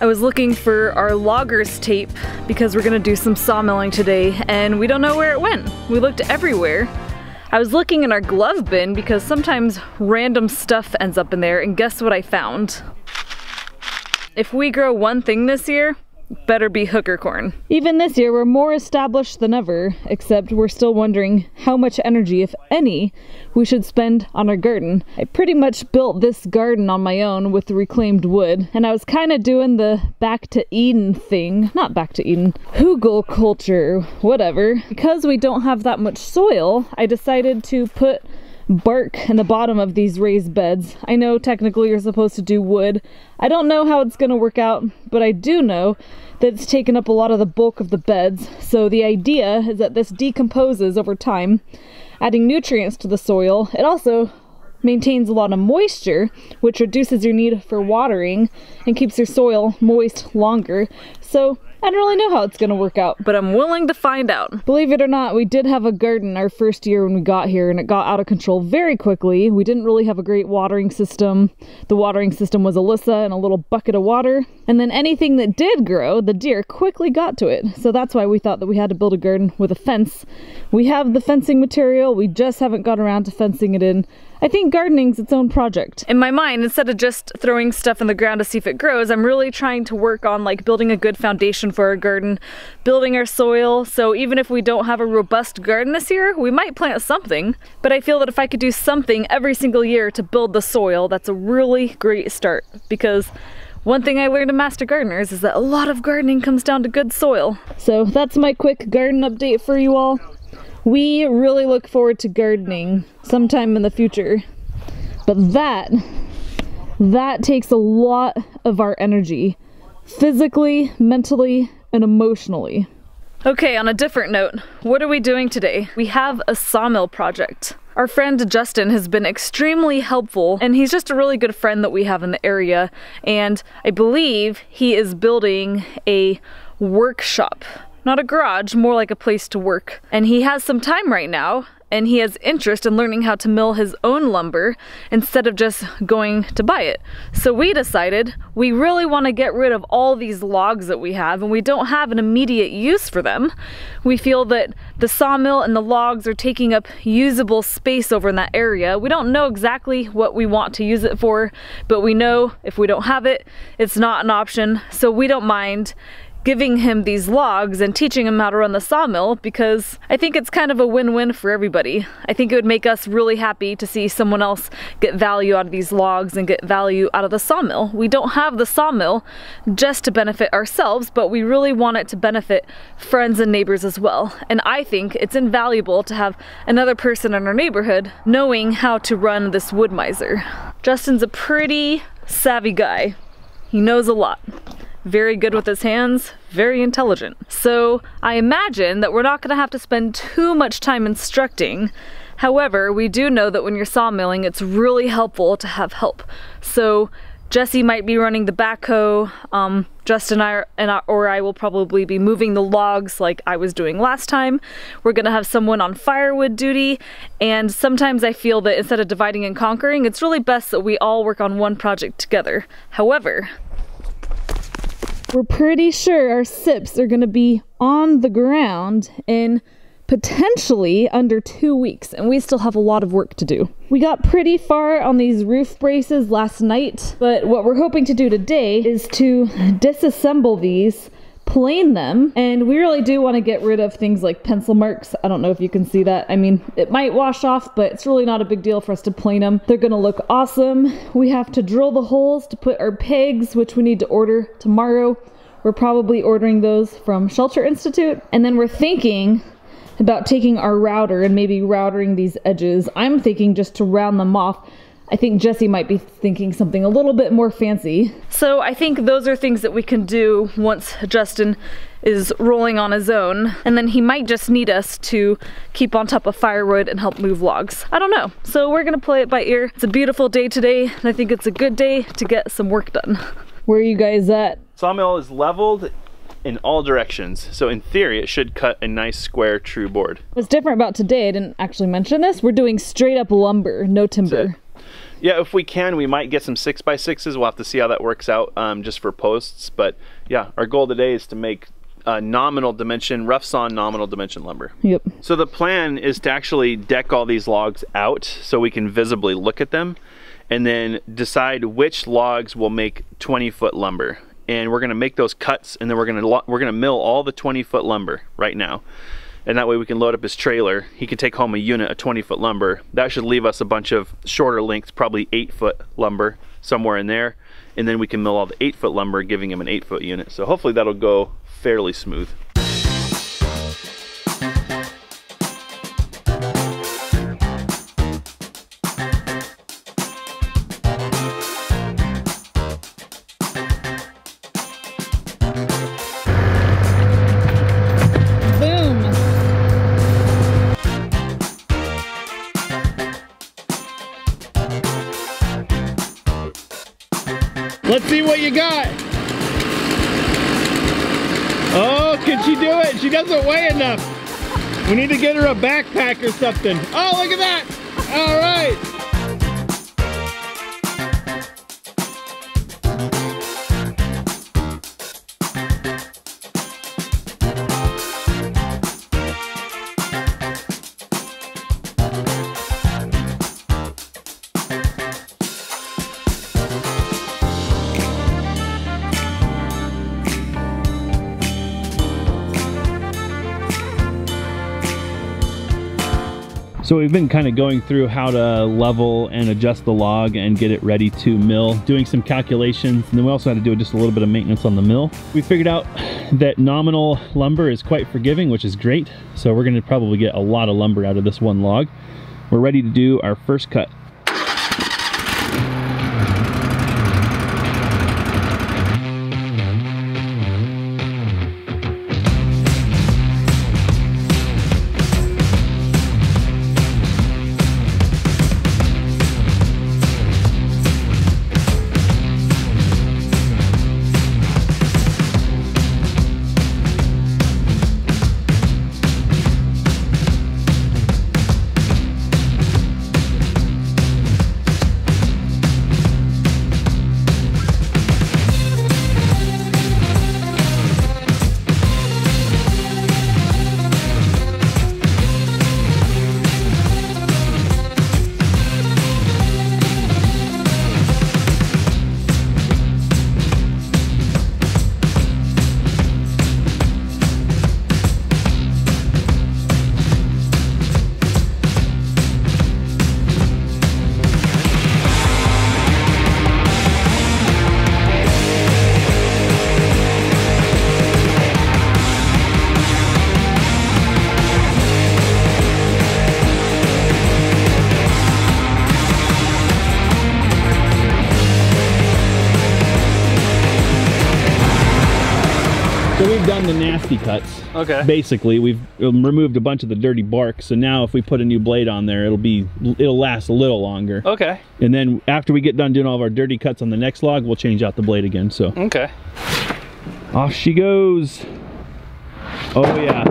I was looking for our loggers tape because we're gonna do some sawmilling today and we don't know where it went. We looked everywhere. I was looking in our glove bin because sometimes random stuff ends up in there, and guess what I found? If we grow one thing this year, better be hooker corn. Even this year, we're more established than ever, except we're still wondering how much energy, if any, we should spend on our garden. I pretty much built this garden on my own with reclaimed wood, and I was kind of doing the back to Eden thing. Not back to Eden, hugel culture, whatever. Because we don't have that much soil, I decided to put bark in the bottom of these raised beds. I know technically you're supposed to do wood. I don't know how it's gonna work out, but I do know that it's taken up a lot of the bulk of the beds. So the idea is that this decomposes over time, adding nutrients to the soil. It also maintains a lot of moisture, which reduces your need for watering and keeps your soil moist longer. So I don't really know how it's gonna work out, but I'm willing to find out. Believe it or not, we did have a garden our first year when we got here, and it got out of control very quickly. We didn't really have a great watering system. The watering system was Alyssa and a little bucket of water. And then anything that did grow, the deer quickly got to it. So that's why we thought that we had to build a garden with a fence. We have the fencing material, we just haven't got around to fencing it in. I think gardening's its own project. In my mind, instead of just throwing stuff in the ground to see if it grows, I'm really trying to work on like building a good foundation for our garden, building our soil. So even if we don't have a robust garden this year, we might plant something. But I feel that if I could do something every single year to build the soil, that's a really great start. Because one thing I learned in Master Gardeners is that a lot of gardening comes down to good soil. So that's my quick garden update for you all. We really look forward to gardening sometime in the future, but that takes a lot of our energy, physically, mentally, and emotionally. Okay, on a different note, what are we doing today? We have a sawmill project. Our friend Justin has been extremely helpful, and he's just a really good friend that we have in the area, and I believe he is building a workshop. Not a garage, more like a place to work. And he has some time right now, and he has interest in learning how to mill his own lumber instead of just going to buy it. So we decided we really want to get rid of all these logs that we have, and we don't have an immediate use for them. We feel that the sawmill and the logs are taking up usable space over in that area. We don't know exactly what we want to use it for, but we know if we don't have it, it's not an option. So we don't mind giving him these logs and teaching him how to run the sawmill, because I think it's kind of a win-win for everybody. I think it would make us really happy to see someone else get value out of these logs and get value out of the sawmill. We don't have the sawmill just to benefit ourselves, but we really want it to benefit friends and neighbors as well. And I think it's invaluable to have another person in our neighborhood knowing how to run this wood miser. Justin's a pretty savvy guy. He knows a lot. Very good with his hands, very intelligent. So I imagine that we're not gonna have to spend too much time instructing. However, we do know that when you're sawmilling, it's really helpful to have help. So Jesse might be running the backhoe, Justin or I will probably be moving the logs like I was doing last time. We're gonna have someone on firewood duty, and sometimes I feel that instead of dividing and conquering, it's really best that we all work on one project together. However, we're pretty sure our SIPs are gonna be on the ground in potentially under 2 weeks, and we still have a lot of work to do. We got pretty far on these roof braces last night, but what we're hoping to do today is to disassemble these, plane them, and we really do want to get rid of things like pencil marks. I don't know if you can see that. I mean, it might wash off, but it's really not a big deal for us to plane them. They're gonna look awesome. We have to drill the holes to put our pegs, which we need to order tomorrow. We're probably ordering those from Shelter Institute, and then we're thinking about taking our router and maybe routering these edges. I'm thinking just to round them off. I think Jesse might be thinking something a little bit more fancy. So I think those are things that we can do once Justin is rolling on his own, and then he might just need us to keep on top of firewood and help move logs. I don't know. So we're gonna play it by ear. It's a beautiful day today, and I think it's a good day to get some work done. Where are you guys at? Sawmill is leveled in all directions, so in theory it should cut a nice square true board. What's different about today, I didn't actually mention this, we're doing straight up lumber, no timber. Yeah, if we can, we might get some 6x6s. We'll have to see how that works out, just for posts. But yeah, our goal today is to make nominal dimension, rough sawn nominal dimension lumber. Yep. So the plan is to actually deck all these logs out so we can visibly look at them, and then decide which logs will make 20-foot lumber. And we're gonna make those cuts, and then we're gonna mill all the 20-foot lumber right now. And that way we can load up his trailer. He can take home a unit of 20-foot lumber. That should leave us a bunch of shorter lengths, probably 8-foot lumber, somewhere in there. And then we can mill all the 8-foot lumber, giving him an 8-foot unit. So hopefully that'll go fairly smooth. Let's see what you got. Oh, can she do it? She doesn't weigh enough. We need to get her a backpack or something. Oh, look at that. All right. So we've been kind of going through how to level and adjust the log and get it ready to mill, doing some calculations, and then we also had to do just a little bit of maintenance on the mill. We figured out that nominal lumber is quite forgiving, which is great. So we're gonna probably get a lot of lumber out of this one log. We're ready to do our first cut. So we've done the nasty cuts. Okay. Basically, we've removed a bunch of the dirty bark. So now if we put a new blade on there, it'll last a little longer. Okay. And then after we get done doing all of our dirty cuts on the next log, we'll change out the blade again. So Okay. off she goes. Oh yeah.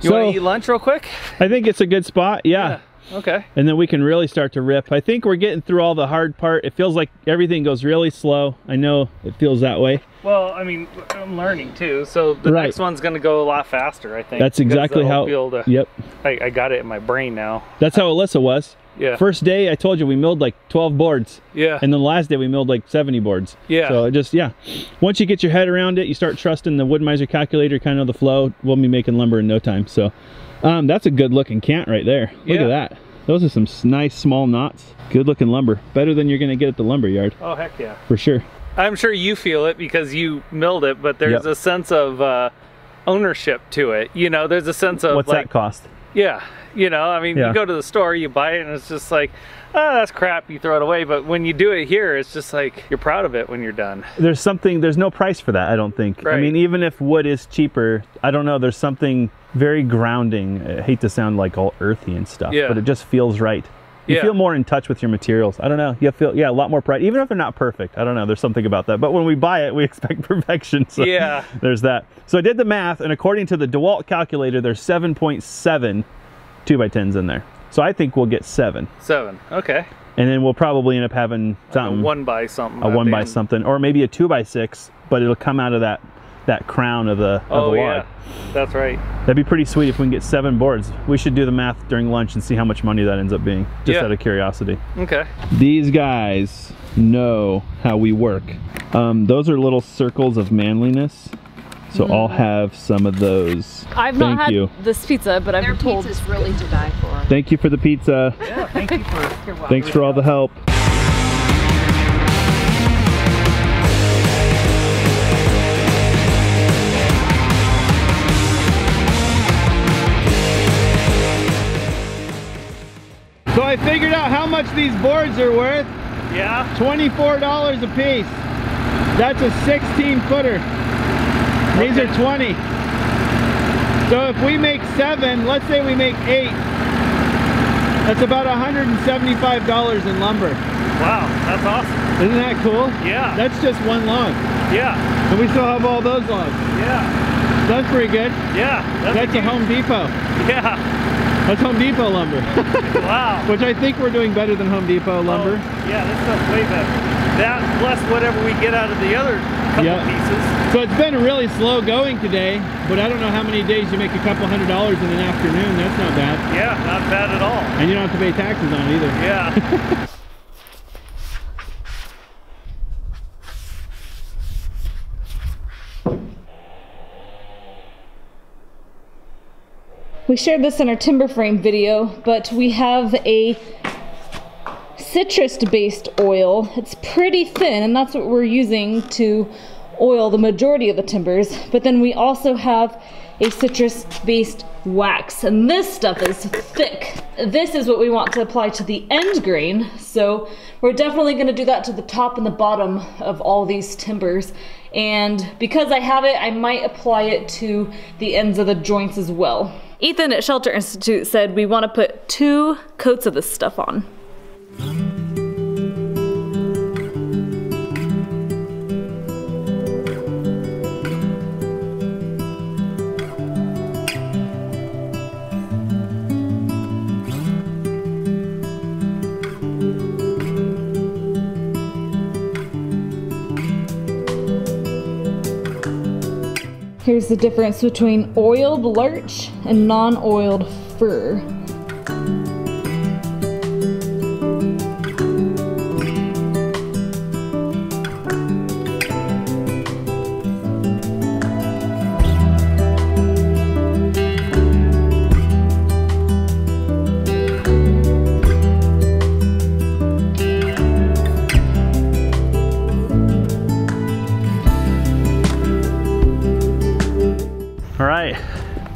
You want to eat lunch real quick? I think it's a good spot. Yeah. Okay. And then we can really start to rip. I think we're getting through all the hard part. It feels like everything goes really slow. I know it feels that way. Well, I mean, I'm learning too, so the next one's going to go a lot faster, I think. That's exactly how. Yep. I got it in my brain now. That's how Alyssa was. Yeah. First day, I told you we milled like 12 boards. Yeah. And then the last day we milled like 70 boards. Yeah. So it just, yeah. Once you get your head around it, you start trusting the Wood-Mizer calculator, kind of the flow. We'll be making lumber in no time. So that's a good looking cant right there. Look at that. Those are some nice small knots. Good looking lumber. Better than you're gonna get at the lumber yard. Oh, heck yeah. For sure. I'm sure you feel it because you milled it, but there's a sense of ownership to it. You know, there's a sense of what's that cost? Yeah. You know, I mean, you go to the store, you buy it, and it's just like, oh, that's crap, you throw it away. But when you do it here, it's just like, you're proud of it when you're done. There's no price for that, I don't think. Right. I mean, even if wood is cheaper, I don't know, there's something very grounding. I hate to sound like all earthy and stuff, but it just feels right. You feel more in touch with your materials. I don't know, you feel, a lot more pride, even if they're not perfect. I don't know, there's something about that. But when we buy it, we expect perfection. So there's that. So I did the math, and according to the DeWalt calculator, there's 7.7 2x10s in there. So I think we'll get 7. 7, okay. And then we'll probably end up having something. Like a 1 by something. A 1 by something, or maybe a 2 by 6, but it'll come out of that crown of the log. Yeah, that's right. That'd be pretty sweet if we can get 7 boards. We should do the math during lunch and see how much money that ends up being, just out of curiosity. Okay. These guys know how we work. Those are little circles of manliness. So I'll have some of those. I've not had this pizza, but I've been told their pizza's really to die for. Thank you for the pizza. Yeah, thank you for. Thanks for all the help. So I figured out how much these boards are worth. Yeah. $24 a piece. That's a 16 footer. These are 20. So if we make 7, let's say we make 8, that's about $175 in lumber. Wow, that's awesome. Isn't that cool? Yeah. That's just one log. Yeah. And we still have all those logs. Yeah. That's pretty good. Yeah. That's a Home Depot. Yeah. That's Home Depot lumber. Wow. Which I think we're doing better than Home Depot lumber. Oh, yeah, this stuff's way better. That plus whatever we get out of the other couple pieces. So it's been really slow going today, but I don't know how many days you make a couple $100 in an afternoon. That's not bad. Yeah, not bad at all. And you don't have to pay taxes on it either. Yeah. We shared this in our timber frame video, but we have a citrus-based oil. It's pretty thin, and that's what we're using to oil the majority of the timbers. But then we also have a citrus-based wax, and this stuff is thick. This is what we want to apply to the end grain, so we're definitely going to do that to the top and the bottom of all these timbers. And because I have it, I might apply it to the ends of the joints as well. Ethan at Shelter Institute said we want to put 2 coats of this stuff on. Here's the difference between oiled larch and non-oiled fir.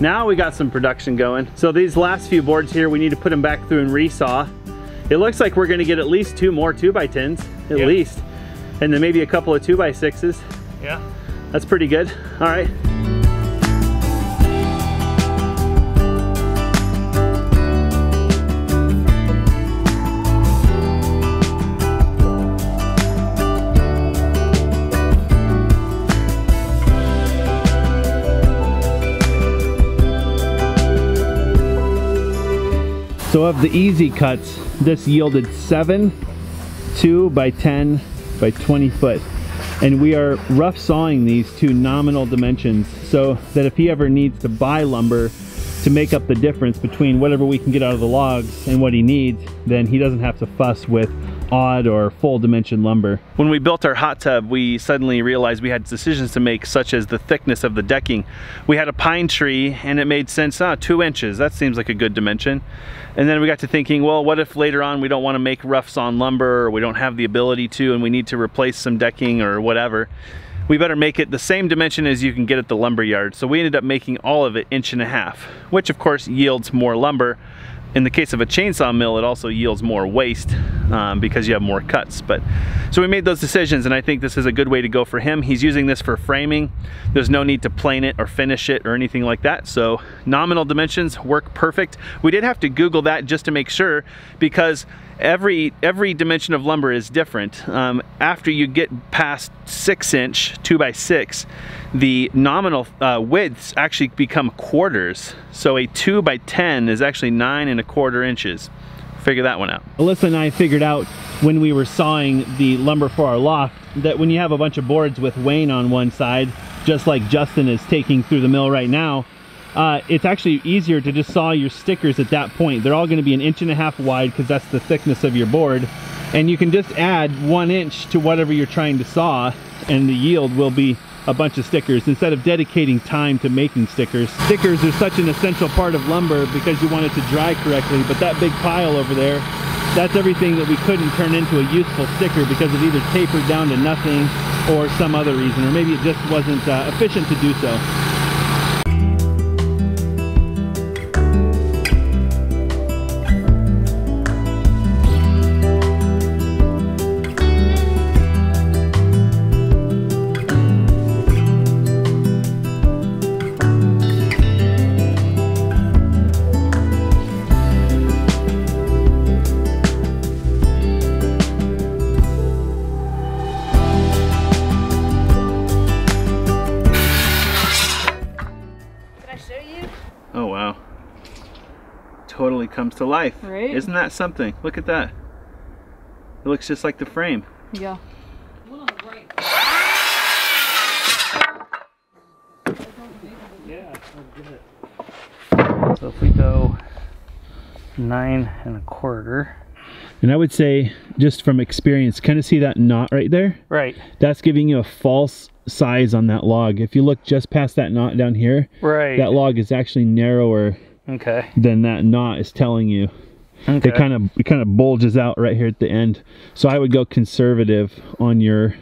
Now we got some production going. So these last few boards here, we need to put them back through and resaw. It looks like we're gonna get at least 2 more 2x10s, at least. And then maybe a couple of 2x6s. Yeah. That's pretty good. All right. So of the easy cuts, this yielded 7 2x10 by 20 foot. And we are rough sawing these to nominal dimensions so that if he ever needs to buy lumber to make up the difference between whatever we can get out of the logs and what he needs, then he doesn't have to fuss with odd or full dimension lumber. When we built our hot tub, we suddenly realized we had decisions to make, such as the thickness of the decking. We had a pine tree and it made sense, 2 inches, that seems like a good dimension. And then we got to thinking, well, what if later on we don't want to make rough sawn lumber, or we don't have the ability to, and we need to replace some decking or whatever. We better make it the same dimension as you can get at the lumber yard. So we ended up making all of it 1.5 inches, which of course yields more lumber. In the case of a chainsaw mill, it also yields more waste because you have more cuts. But so we made those decisions, and I think this is a good way to go for him. He's using this for framing. There's no need to plane it or finish it or anything like that. So nominal dimensions work perfect. We did have to Google that just to make sure, because every dimension of lumber is different. After you get past 6-inch 2x6, the nominal widths actually become quarters. So a 2x10 is actually 9¼ inches. Figure that one out. Alyssa and I figured out when we were sawing the lumber for our loft that when you have a bunch of boards with Wayne on one side, just like Justin is taking through the mill right now, it's actually easier to just saw your stickers at that point. They're all going to be 1.5 inches wide because that's the thickness of your board, and you can just add 1 inch to whatever you're trying to saw and the yield will be a bunch of stickers instead of dedicating time to making stickers. Stickers are such an essential part of lumber because you want it to dry correctly, but that big pile over there, that's everything that we couldn't turn into a useful sticker because it either tapered down to nothing or some other reason, or maybe it just wasn't efficient to do so. Oh wow. Totally comes to life. Right? Isn't that something? Look at that. It looks just like the frame. Yeah. So if we go 9¼ And I would say, just from experience, kind of see that knot right there? Right. That's giving you a false size on that log. If you look just past that knot down here, Right. that log is actually narrower Okay. than that knot is telling you. Okay. It kind of bulges out right here at the end. So I would go conservative on your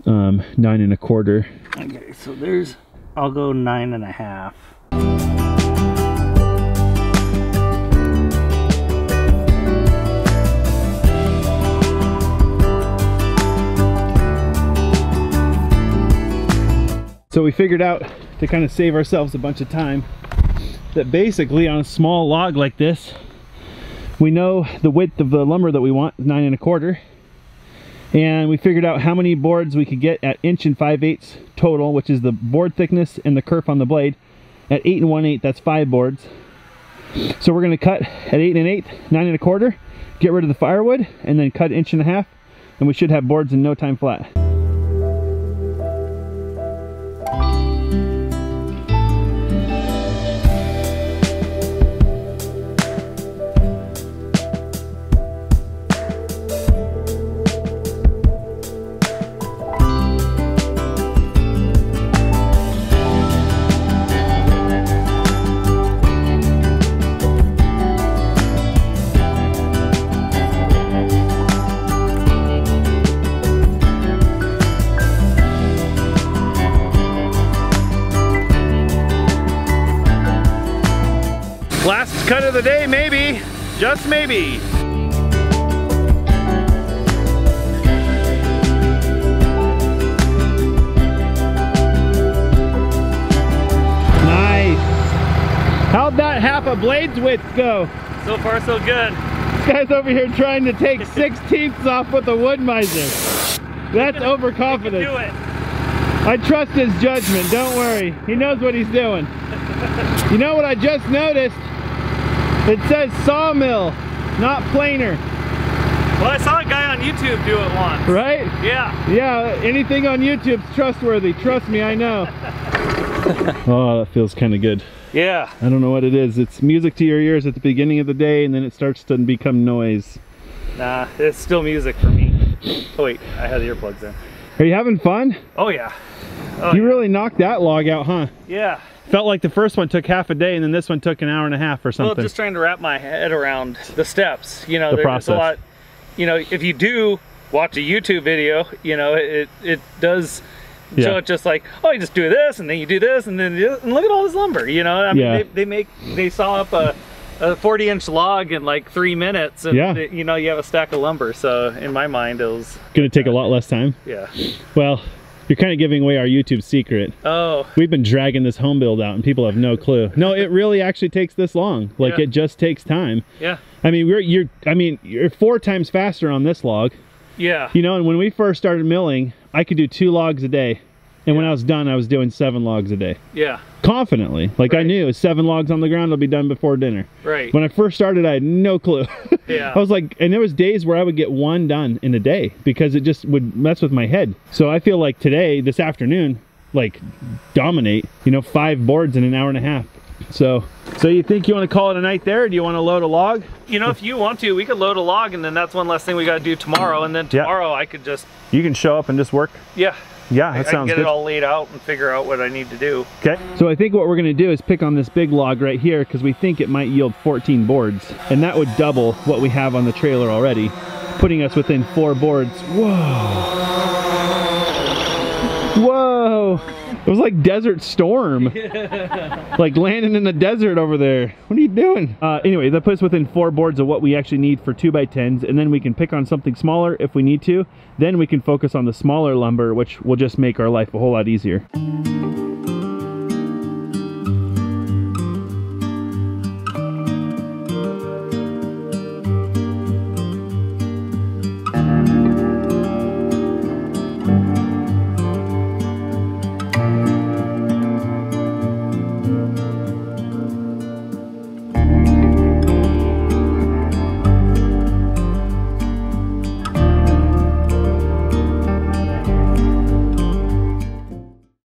9¼ Okay, so there's, I'll go 9½. So we figured out, to kind of save ourselves a bunch of time, that basically on a small log like this, we know the width of the lumber that we want, 9¼ and we figured out how many boards we could get at 1 5/8 total, which is the board thickness and the kerf on the blade. At 8 1/8, that's 5 boards. So we're going to cut at 8 1/8, 9¼ get rid of the firewood, and then cut 1.5 inches, and we should have boards in no time flat. Last cut of the day, maybe. Just maybe. Nice. How'd that half a blade's width go? So far, so good. This guy's over here trying to take 6/10 off with a wood miser. That's overconfidence. Do it. I trust his judgment, don't worry. He knows what he's doing. You know what I just noticed? It says sawmill, not planer. Well, I saw a guy on YouTube do it once. Right? Yeah. Yeah, anything on YouTube's trustworthy. Trust me, I know. Oh, that feels kind of good. Yeah. I don't know what it is. It's music to your ears at the beginning of the day, and then it starts to become noise. Nah, it's still music for me. Oh wait, I had the earplugs in. Are you having fun? Oh yeah. Oh, You really knocked that log out, huh? yeah. Felt like the first one took half a day, and then this one took 1.5 hours or something. Well, just trying to wrap my head around the steps. You know, The there's process. a lot. You know, if you do watch a YouTube video, you know, it does show it just like, oh, you just do this, and then you do this, and then and look at all this lumber. You know, I mean, they saw up a 40-inch log in like 3 minutes, and you know, you have a stack of lumber. So in my mind, it was gonna take a lot less time. Yeah. Well, You're kind of giving away our YouTube secret. Oh. We've been dragging this home build out and people have no clue. No, it really actually takes this long. Like it just takes time. Yeah. I mean, you're 4 times faster on this log. Yeah. You know, and when we first started milling, I could do 2 logs a day. And when I was done, I was doing 7 logs a day. Yeah. Confidently. Like I knew 7 logs on the ground will be done before dinner. Right. When I first started, I had no clue. Yeah. I was like, and there was days where I would get 1 done in a day because it just would mess with my head. So I feel like today, this afternoon, like dominate, you know, 5 boards in an hour and a half. So you think you want to call it a night there, or do you want to load a log? You know, if you want to, we could load a log, and then that's one less thing we got to do tomorrow. And then tomorrow I could just... You can show up and just work? Yeah. Yeah, that sounds good. I can get it all laid out and figure out what I need to do. Okay. So I think what we're going to do is pick on this big log right here because we think it might yield 14 boards. And that would double what we have on the trailer already, putting us within 4 boards. Whoa. Whoa. It was like Desert Storm. Like landing in the desert over there. What are you doing? Anyway, that puts us within 4 boards of what we actually need for 2x10s, and then we can pick on something smaller if we need to. Then we can focus on the smaller lumber, which will just make our life a whole lot easier.